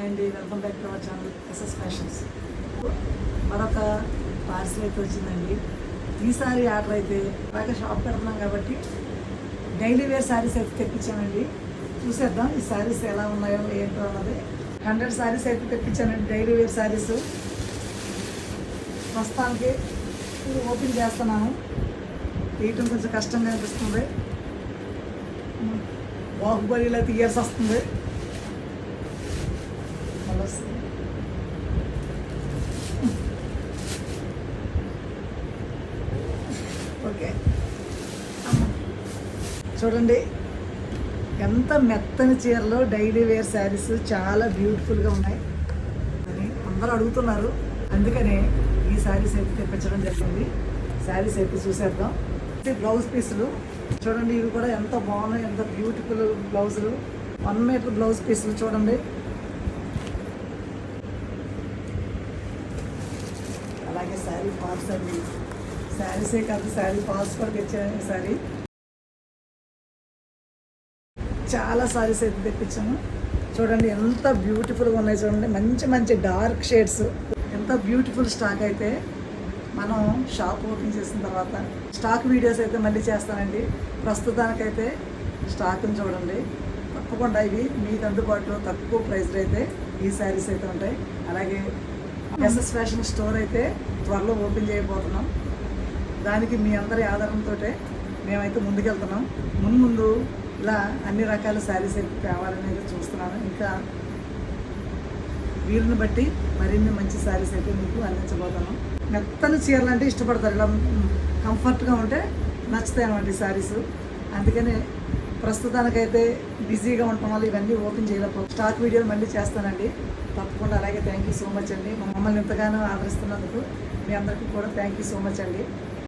Hi అండి, welcome back to our channel SS fashions. మరొక parcel అయితే వచ్చిందండి. ఈసారి ఆర్డర్ అయితే బాగా షాప్ పెడుతున్నాం కాబట్టి డైలీ వేర్ శారీస్ అయితే తెప్పించానండి. చూసేద్దాం ఈ శారీస్ ఎలా ఉన్నాయో ఏంటో అన్నది. 100 శారీస్ అయితే తెప్పించానండి, డైలీ వేర్ శారీస్. ప్రస్తుతానికి ఓపెన్ చేస్తున్నాను. తీయటం కొంచెం కష్టంగా అనిపిస్తుంది. బాహుబలిలో తీయాల్సి వస్తుంది. ఓకే, చూడండి ఎంత మెత్తని చీరలు, డైలీ వేర్ శారీస్ చాలా బ్యూటిఫుల్గా ఉన్నాయి అని అందరూ అడుగుతున్నారు. అందుకనే ఈ శారీస్ అయితే తెప్పించడం జరిగింది. శారీస్ అయితే చూసేద్దాం. బ్లౌజ్ పీసులు చూడండి, ఇవి కూడా ఎంత బాగున్నాయి, ఎంత బ్యూటిఫుల్ బ్లౌజులు. 1 మీటర్ బ్లౌజ్ పీసులు చూడండి. అలాగే శారీ ఫాల్స్ అండి, శారీసే కాదు శారీ ఫాల్స్ కూడా తెచ్చాను. ఈసారి చాలా శారీస్ అయితే తెప్పించాము. చూడండి ఎంత బ్యూటిఫుల్గా ఉన్నాయి. చూడండి మంచి మంచి డార్క్ షేడ్స్. ఎంత బ్యూటిఫుల్ స్టాక్ అయితే మనం షాప్ ఓపెన్ చేసిన తర్వాత స్టాక్ వీడియోస్ అయితే మళ్ళీ చేస్తానండి. ప్రస్తుతానికైతే స్టాక్ని చూడండి. తప్పకుండా ఇవి మీకు అందుబాటులో తక్కువ ప్రైస్లో అయితే ఈ శారీస్ అయితే ఉంటాయి. అలాగే ఎస్ఎస్ ఫ్యాషన్ స్టోర్ అయితే త్వరలో ఓపెన్ చేయబోతున్నాం. దానికి మీ అందరి ఆధారంతో మేమైతే ముందుకెళ్తున్నాం. ముందు ఇలా అన్ని రకాల శారీస్ అయితే తేవాలని అయితే చూస్తున్నాను. ఇంకా వీలుని బట్టి మరిన్ని మంచి శారీస్ అయితే మీకు అందించబోతున్నాం. మెత్తని చీరలు అంటే ఇష్టపడతారు, ఇలా కంఫర్ట్గా ఉంటే నచ్చుతాయి అన్నమాట ఈ శారీస్. అందుకని ప్రస్తుతానికైతే బిజీగా ఉండటం వల్ల ఇవన్నీ ఓపెన్ చేయలేకపోతే స్టాక్ వీడియోలు మళ్ళీ చేస్తానండి తప్పకుండా. అలాగే థ్యాంక్ యూ సో మచ్ అండి, మమ్మల్ని ఇంతగానో ఆదరిస్తున్నందుకు మీ అందరికీ కూడా థ్యాంక్ యూ సో మచ్ అండి.